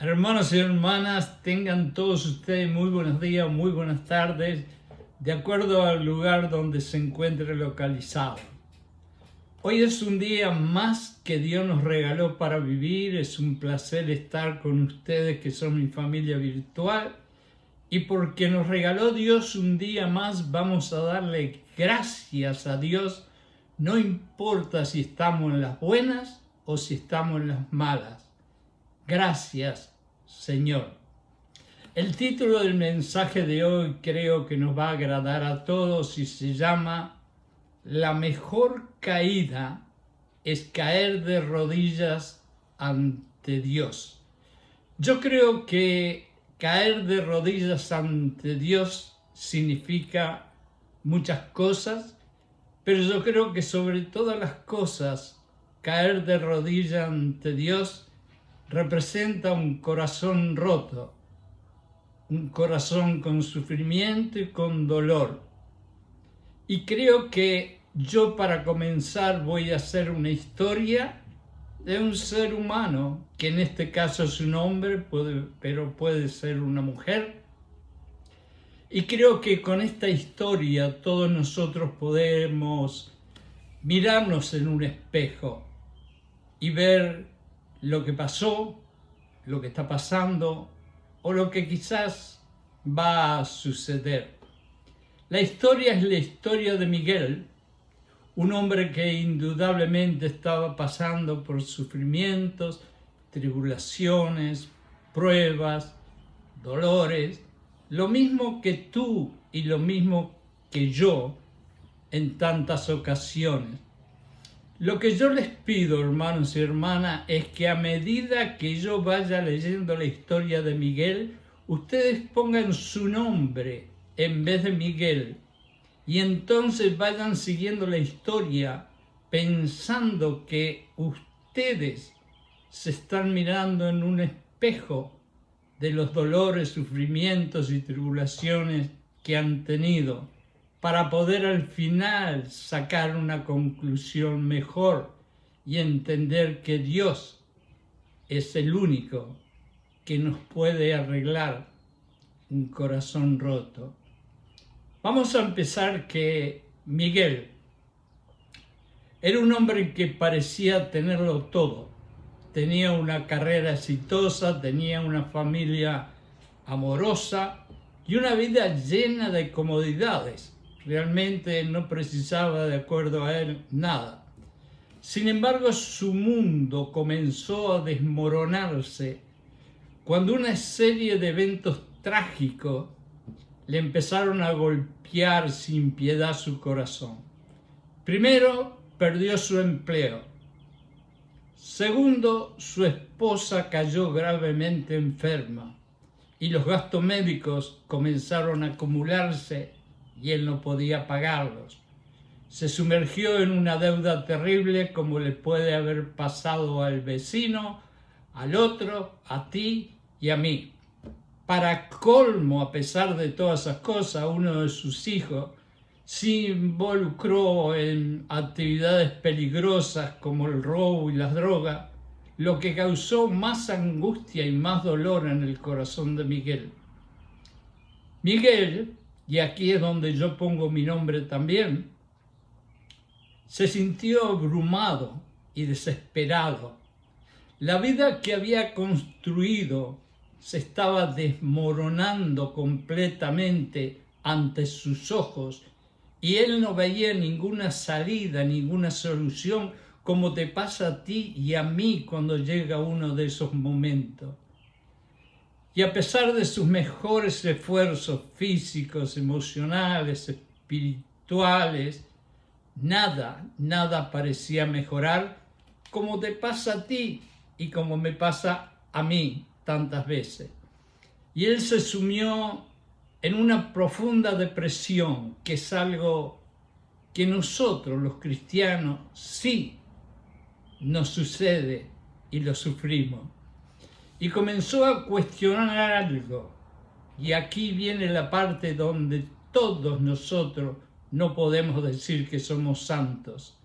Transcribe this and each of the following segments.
Hermanos y hermanas, tengan todos ustedes muy buenos días, muy buenas tardes, de acuerdo al lugar donde se encuentre localizado. Hoy es un día más que Dios nos regaló para vivir. Es un placer estar con ustedes que son mi familia virtual. Y porque nos regaló Dios un día más, vamos a darle gracias a Dios. No importa si estamos en las buenas o si estamos en las malas. Gracias, Señor. El título del mensaje de hoy creo que nos va a agradar a todos y se llama La mejor caída es caer de rodillas ante Dios. Yo creo que caer de rodillas ante Dios significa muchas cosas, pero yo creo que sobre todas las cosas, caer de rodillas ante Dios representa un corazón roto, un corazón con sufrimiento y con dolor. Y creo que yo, para comenzar, voy a hacer una historia de un ser humano, que en este caso es un hombre, pero puede ser una mujer. Y creo que con esta historia todos nosotros podemos mirarnos en un espejo y ver lo que pasó, lo que está pasando o lo que quizás va a suceder. La historia es la historia de Miguel, un hombre que indudablemente estaba pasando por sufrimientos, tribulaciones, pruebas, dolores, lo mismo que tú y lo mismo que yo en tantas ocasiones. Lo que yo les pido, hermanos y hermanas, es que a medida que yo vaya leyendo la historia de Miguel, ustedes pongan su nombre en vez de Miguel y entonces vayan siguiendo la historia pensando que ustedes se están mirando en un espejo de los dolores, sufrimientos y tribulaciones que han tenido, para poder al final sacar una conclusión mejor y entender que Dios es el único que nos puede arreglar un corazón roto. Vamos a empezar que Miguel era un hombre que parecía tenerlo todo. Tenía una carrera exitosa, tenía una familia amorosa y una vida llena de comodidades. Realmente no precisaba, de acuerdo a él, nada. Sin embargo, su mundo comenzó a desmoronarse cuando una serie de eventos trágicos le empezaron a golpear sin piedad su corazón. Primero, perdió su empleo. Segundo, su esposa cayó gravemente enferma y los gastos médicos comenzaron a acumularse y él no podía pagarlos. Se sumergió en una deuda terrible, como le puede haber pasado al vecino, al otro, a ti y a mí. Para colmo, a pesar de todas esas cosas, uno de sus hijos se involucró en actividades peligrosas como el robo y las drogas, lo que causó más angustia y más dolor en el corazón de Miguel. Miguel, y aquí es donde yo pongo mi nombre también, se sintió abrumado y desesperado. La vida que había construido se estaba desmoronando completamente ante sus ojos y él no veía ninguna salida, ninguna solución, como te pasa a ti y a mí cuando llega uno de esos momentos. Y a pesar de sus mejores esfuerzos físicos, emocionales, espirituales, nada parecía mejorar, como te pasa a ti y como me pasa a mí tantas veces. Y él se sumió en una profunda depresión, que es algo que nosotros los cristianos sí nos sucede y lo sufrimos. Y comenzó a cuestionar algo. Y aquí viene la parte donde todos nosotros no podemos decir que somos santos.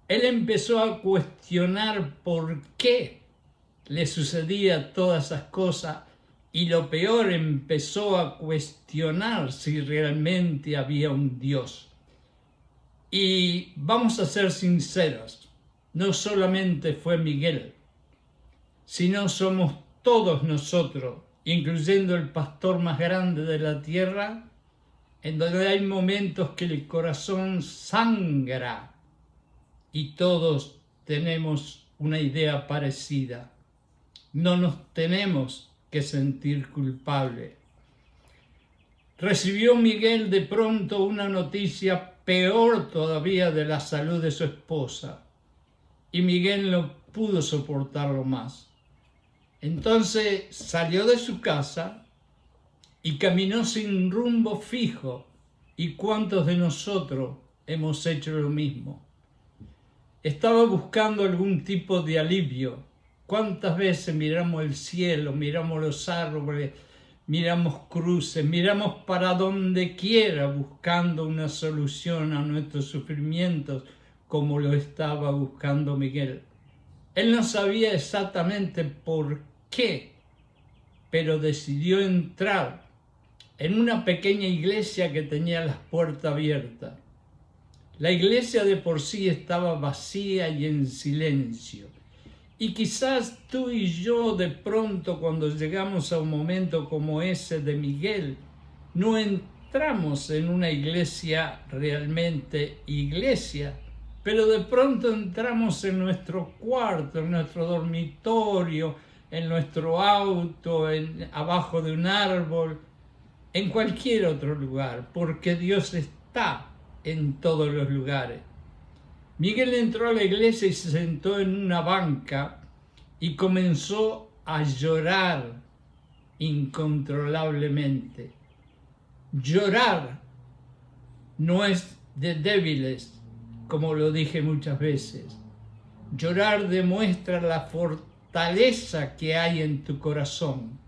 Él empezó a cuestionar por qué le sucedía todas esas cosas y lo peor, empezó a cuestionar si realmente había un Dios. Y vamos a ser sinceros, no solamente fue Miguel, sino somos todos nosotros, incluyendo el pastor más grande de la tierra, en donde hay momentos que el corazón sangra y todos tenemos una idea parecida. No nos tenemos que sentir culpables. Recibió Miguel de pronto una noticia peor todavía de la salud de su esposa y Miguel no pudo soportarlo más. Entonces salió de su casa y caminó sin rumbo fijo. ¿Y cuántos de nosotros hemos hecho lo mismo? Estaba buscando algún tipo de alivio. ¿Cuántas veces miramos el cielo, miramos los árboles, miramos cruces, miramos para donde quiera buscando una solución a nuestros sufrimientos, como lo estaba buscando Miguel? Él no sabía exactamente por qué, pero decidió entrar en una pequeña iglesia que tenía las puertas abiertas. La iglesia de por sí estaba vacía y en silencio. Y quizás tú y yo de pronto, cuando llegamos a un momento como ese de Miguel, no entramos en una iglesia realmente iglesia, pero de pronto entramos en nuestro cuarto, en nuestro dormitorio, en nuestro auto, abajo de un árbol, en cualquier otro lugar, porque Dios está en todos los lugares. Miguel entró a la iglesia y se sentó en una banca y comenzó a llorar incontrolablemente. Llorar no es de débiles, como lo dije muchas veces. Llorar demuestra la fortaleza que hay en tu corazón.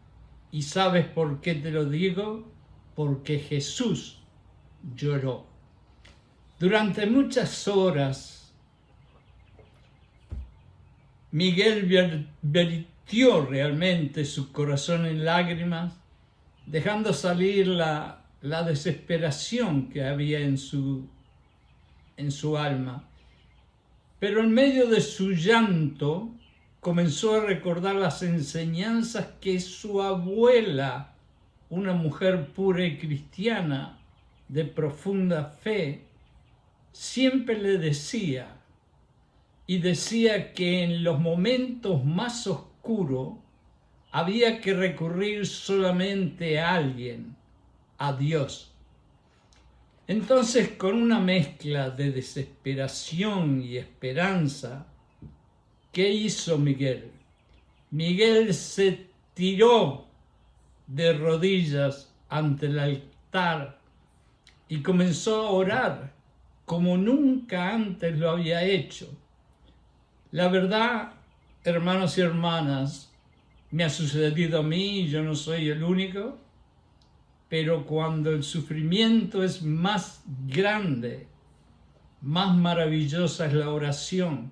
¿Y sabes por qué te lo digo? Porque Jesús lloró. Durante muchas horas, Miguel vertió realmente su corazón en lágrimas, dejando salir la desesperación que había en su alma. Pero en medio de su llanto comenzó a recordar las enseñanzas que su abuela, una mujer pura y cristiana de profunda fe, siempre le decía. Y decía que en los momentos más oscuros había que recurrir solamente a alguien, a Dios. Entonces, con una mezcla de desesperación y esperanza, ¿qué hizo Miguel? Miguel se tiró de rodillas ante el altar y comenzó a orar como nunca antes lo había hecho. La verdad, hermanos y hermanas, me ha sucedido a mí, yo no soy el único, pero cuando el sufrimiento es más grande, más maravillosa es la oración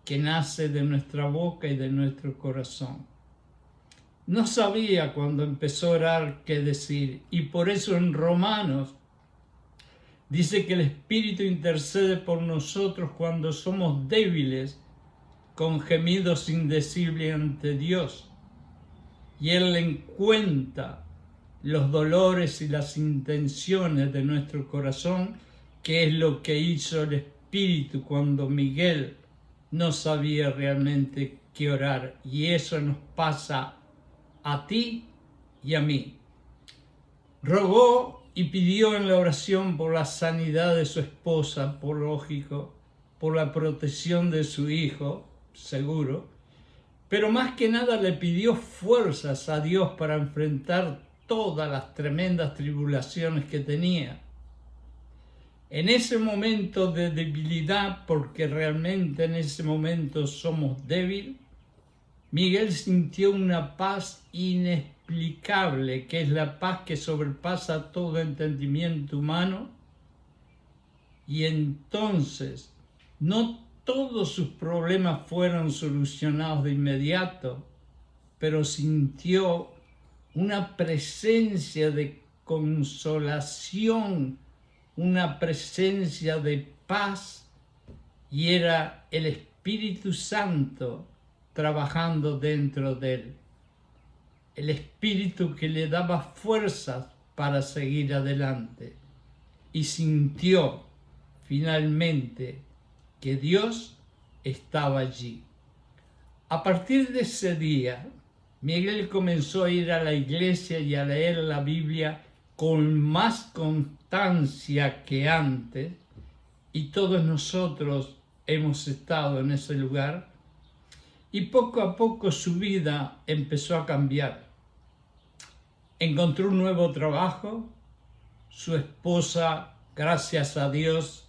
que nace de nuestra boca y de nuestro corazón. No sabía cuando empezó a orar qué decir, y por eso en Romanos dice que el Espíritu intercede por nosotros cuando somos débiles, con gemidos indecibles ante Dios, y Él encuentra los dolores y las intenciones de nuestro corazón, que es lo que hizo el Espíritu cuando Miguel no sabía realmente qué orar, y eso nos pasa a ti y a mí. Rogó y pidió en la oración por la sanidad de su esposa, por lógico, por la protección de su hijo, seguro, pero más que nada le pidió fuerzas a Dios para enfrentar todas las tremendas tribulaciones que tenía. En ese momento de debilidad, porque realmente en ese momento somos débiles, Miguel sintió una paz inexplicable, que es la paz que sobrepasa todo entendimiento humano, y entonces no todos sus problemas fueron solucionados de inmediato, pero sintió una presencia de consolación, una presencia de paz, y era el Espíritu Santo trabajando dentro de él. El Espíritu que le daba fuerzas para seguir adelante. Y sintió finalmente que Dios estaba allí. A partir de ese día, Miguel comenzó a ir a la iglesia y a leer la Biblia con más constancia que antes, y todos nosotros hemos estado en ese lugar, y poco a poco su vida empezó a cambiar. Encontró un nuevo trabajo, su esposa, gracias a Dios,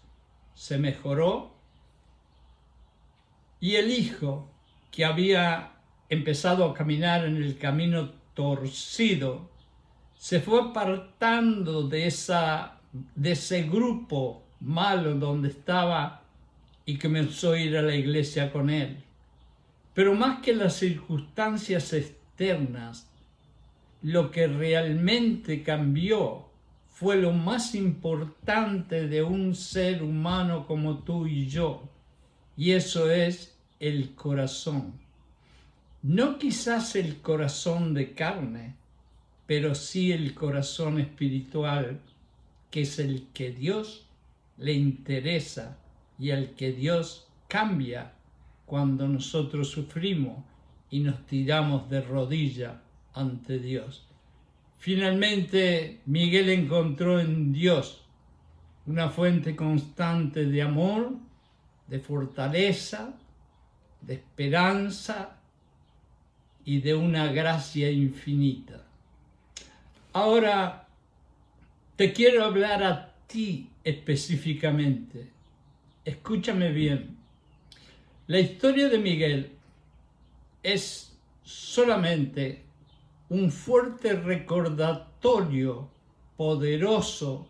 se mejoró, y el hijo, que había empezado a caminar en el camino torcido, se fue apartando de ese grupo malo donde estaba y comenzó a ir a la iglesia con él. Pero más que las circunstancias externas, lo que realmente cambió fue lo más importante de un ser humano como tú y yo, y eso es el corazón. No quizás el corazón de carne, pero sí el corazón espiritual, que es el que Dios le interesa y al que Dios cambia cuando nosotros sufrimos y nos tiramos de rodillas ante Dios. Finalmente, Miguel encontró en Dios una fuente constante de amor, de fortaleza, de esperanza y de una gracia infinita. Ahora te quiero hablar a ti específicamente. Escúchame bien. La historia de Miguel es solamente un fuerte recordatorio poderoso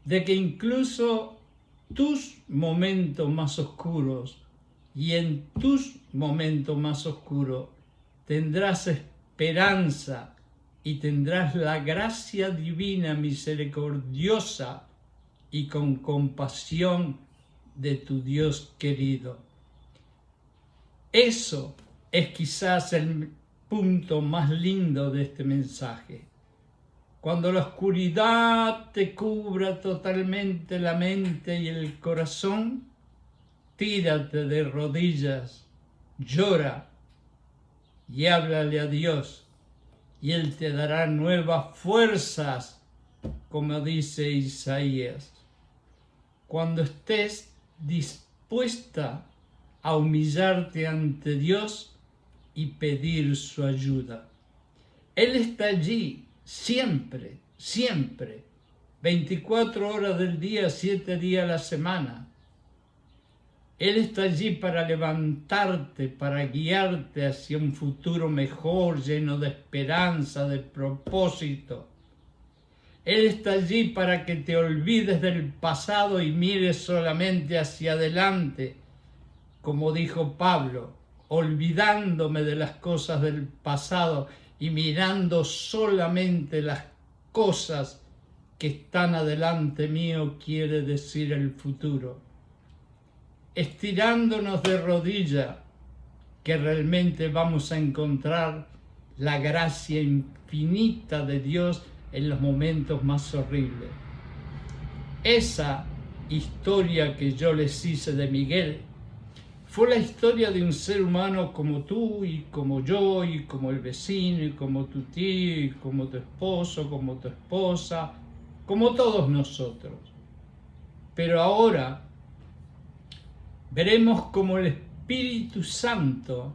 de que incluso tus momentos más oscuros y en tus momentos más oscuros tendrás esperanza y tendrás la gracia divina, misericordiosa y con compasión de tu Dios querido. Eso es quizás el punto más lindo de este mensaje. Cuando la oscuridad te cubra totalmente la mente y el corazón, tírate de rodillas, llora y háblale a Dios, y Él te dará nuevas fuerzas, como dice Isaías. Cuando estés dispuesta a humillarte ante Dios y pedir su ayuda. Él está allí siempre, siempre, 24 horas del día, 7 días a la semana. Él está allí para levantarte, para guiarte hacia un futuro mejor, lleno de esperanza, de propósito. Él está allí para que te olvides del pasado y mires solamente hacia adelante, como dijo Pablo, olvidándome de las cosas del pasado y mirando solamente las cosas que están adelante mío, quiere decir el futuro. Estirándonos de rodilla, que realmente vamos a encontrar la gracia infinita de Dios en los momentos más horribles. Esa historia que yo les hice de Miguel fue la historia de un ser humano como tú y como yo y como el vecino y como tu tío y como tu esposo, como tu esposa, como todos nosotros. Pero ahora veremos cómo el Espíritu Santo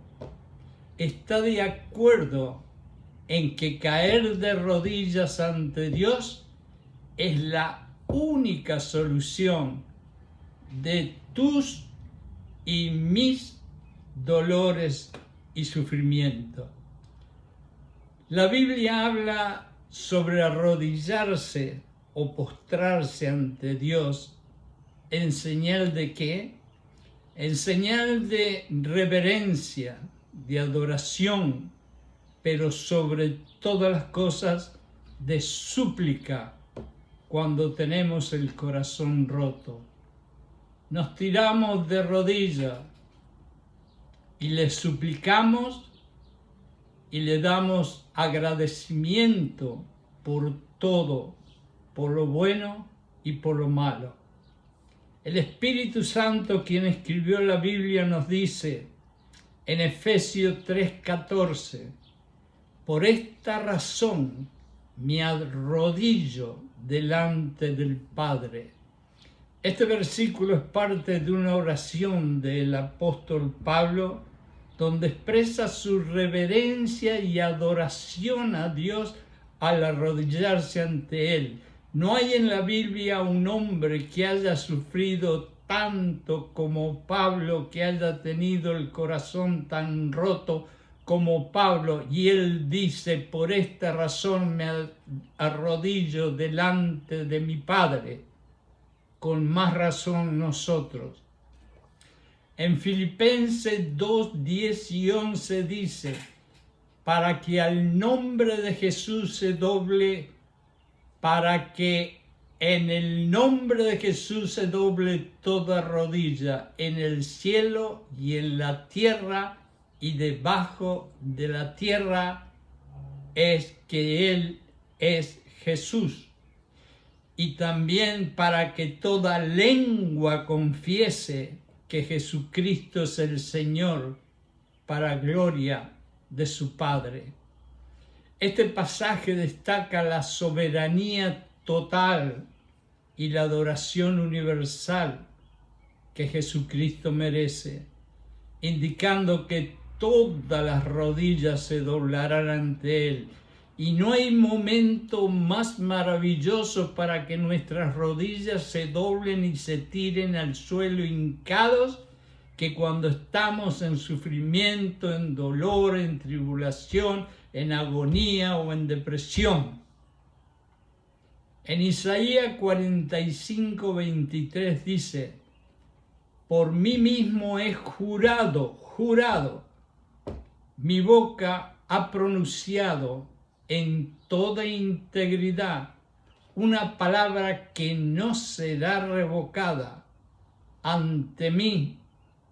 está de acuerdo en que caer de rodillas ante Dios es la única solución de tus y mis dolores y sufrimiento. La Biblia habla sobre arrodillarse o postrarse ante Dios en señal de ¿qué? En señal de reverencia, de adoración, pero sobre todas las cosas de súplica cuando tenemos el corazón roto. Nos tiramos de rodillas y le suplicamos y le damos agradecimiento por todo, por lo bueno y por lo malo. El Espíritu Santo, quien escribió la Biblia, nos dice en Efesios 3:14, por esta razón me arrodillo delante del Padre. Este versículo es parte de una oración del apóstol Pablo, donde expresa su reverencia y adoración a Dios al arrodillarse ante Él. No hay en la Biblia un hombre que haya sufrido tanto como Pablo, que haya tenido el corazón tan roto como Pablo, y él dice, por esta razón me arrodillo delante de mi Padre. Con más razón nosotros. En Filipenses 2, 10 y 11 dice, para que al nombre de Jesús se doble, para que en el nombre de Jesús se doble toda rodilla en el cielo y en la tierra y debajo de la tierra, es que Él es Jesús. Y también para que toda lengua confiese que Jesucristo es el Señor, para gloria de su Padre. Este pasaje destaca la soberanía total y la adoración universal que Jesucristo merece, indicando que todas las rodillas se doblarán ante Él. Y no hay momento más maravilloso para que nuestras rodillas se doblen y se tiren al suelo hincados que cuando estamos en sufrimiento, en dolor, en tribulación, en agonía o en depresión. En Isaías 45:23 dice, por mí mismo he jurado, mi boca ha pronunciado en toda integridad una palabra que no será revocada. Ante mí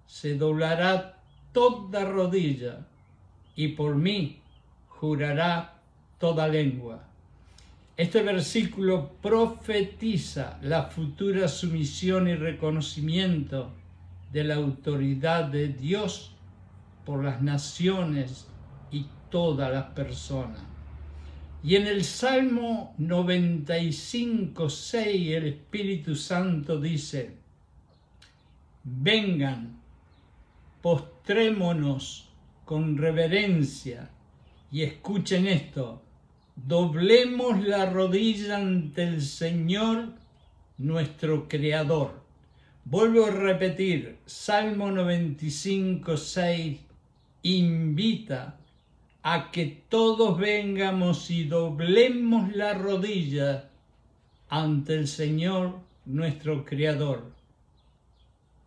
se doblará toda rodilla y por mí jurará toda lengua. Este versículo profetiza la futura sumisión y reconocimiento de la autoridad de Dios por las naciones y todas las personas. Y en el Salmo 95:6 el Espíritu Santo dice, vengan, postrémonos con reverencia y escuchen esto, doblemos la rodilla ante el Señor nuestro Creador. Vuelvo a repetir, Salmo 95:6 invita a que todos vengamos y doblemos la rodilla ante el Señor nuestro Creador.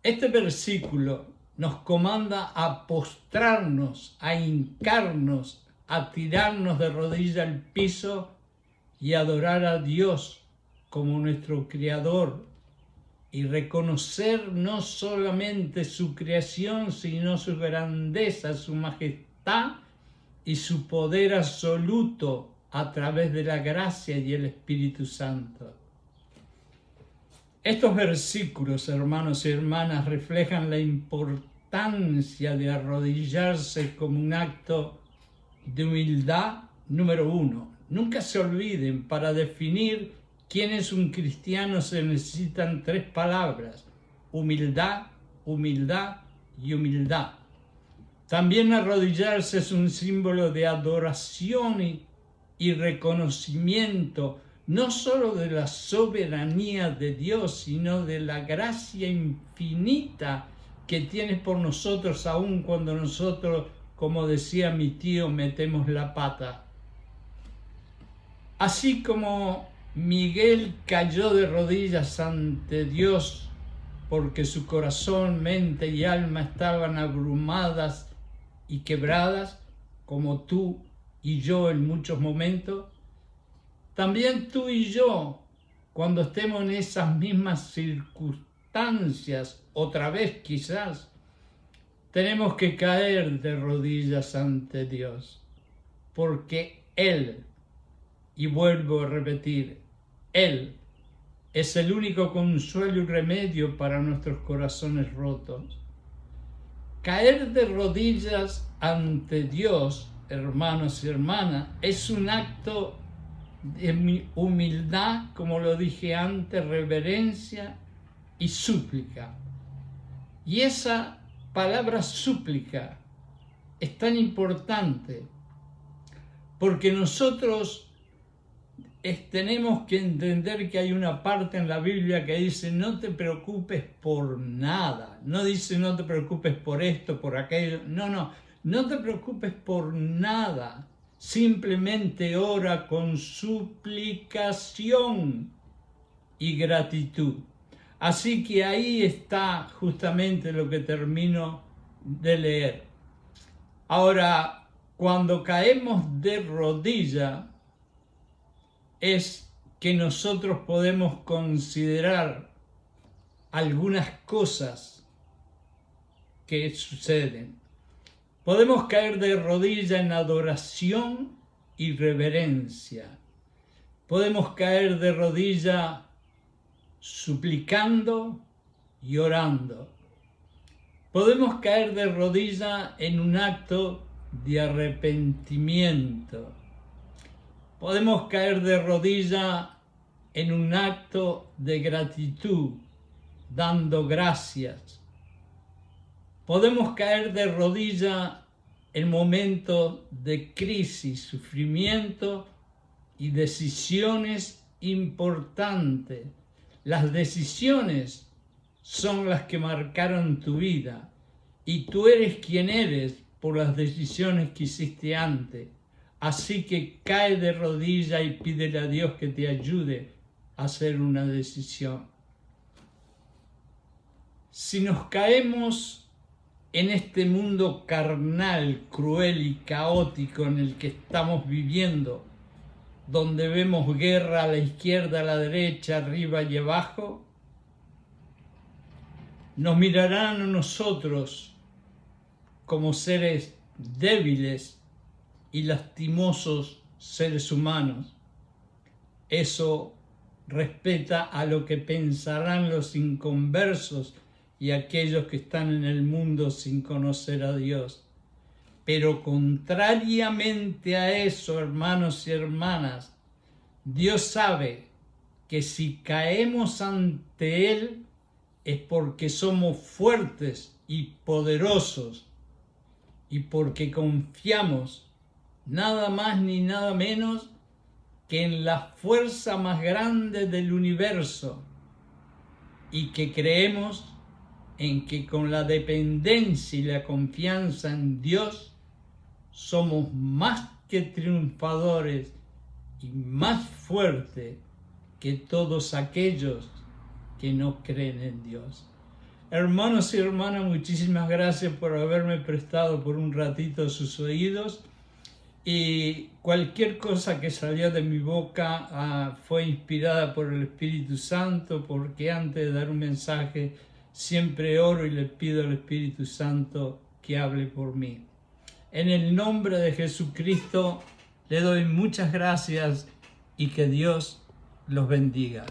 Este versículo nos comanda a postrarnos, a hincarnos, a tirarnos de rodilla al piso y adorar a Dios como nuestro Creador y reconocer no solamente su creación, sino su grandeza, su majestad y su poder absoluto a través de la gracia y el Espíritu Santo. Estos versículos, hermanos y hermanas, reflejan la importancia de arrodillarse como un acto de humildad número uno. Nunca se olviden, para definir quién es un cristiano se necesitan 3 palabras: humildad, humildad y humildad. También arrodillarse es un símbolo de adoración y reconocimiento, no solo de la soberanía de Dios, sino de la gracia infinita que tiene por nosotros, aun cuando nosotros, como decía mi tío, metemos la pata. Así como Miguel cayó de rodillas ante Dios porque su corazón, mente y alma estaban abrumadas y quebradas, como tú y yo en muchos momentos, también tú y yo, cuando estemos en esas mismas circunstancias, otra vez quizás, tenemos que caer de rodillas ante Dios, porque Él, y vuelvo a repetir, Él es el único consuelo y remedio para nuestros corazones rotos. Caer de rodillas ante Dios, hermanos y hermanas, es un acto de humildad, como lo dije antes, reverencia y súplica. Y esa palabra súplica es tan importante porque nosotros tenemos que entender que hay una parte en la Biblia que dice no te preocupes por nada, no dice no te preocupes por esto, por aquello, no te preocupes por nada, simplemente ora con suplicación y gratitud. Así que ahí está justamente lo que termino de leer. Ahora, cuando caemos de rodilla, es que nosotros podemos considerar algunas cosas que suceden. Podemos caer de rodilla en adoración y reverencia. Podemos caer de rodilla suplicando y orando. Podemos caer de rodilla en un acto de arrepentimiento. Podemos caer de rodilla en un acto de gratitud, dando gracias. Podemos caer de rodilla en momentos de crisis, sufrimiento y decisiones importantes. Las decisiones son las que marcaron tu vida y tú eres quien eres por las decisiones que hiciste antes. Así que cae de rodillas y pídele a Dios que te ayude a hacer una decisión. Si nos caemos en este mundo carnal, cruel y caótico en el que estamos viviendo, donde vemos guerra a la izquierda, a la derecha, arriba y abajo, nos mirarán a nosotros como seres débiles y lastimosos seres humanos. Eso respeta a lo que pensarán los inconversos y aquellos que están en el mundo sin conocer a Dios. Pero contrariamente a eso, hermanos y hermanas, Dios sabe que si caemos ante Él es porque somos fuertes y poderosos y porque confiamos nada más ni nada menos que en la fuerza más grande del universo y que creemos en que con la dependencia y la confianza en Dios somos más que triunfadores y más fuertes que todos aquellos que no creen en Dios. Hermanos y hermanas, muchísimas gracias por haberme prestado por un ratito sus oídos. Y cualquier cosa que salió de mi boca fue inspirada por el Espíritu Santo, porque antes de dar un mensaje siempre oro y le pido al Espíritu Santo que hable por mí. En el nombre de Jesucristo le doy muchas gracias y que Dios los bendiga.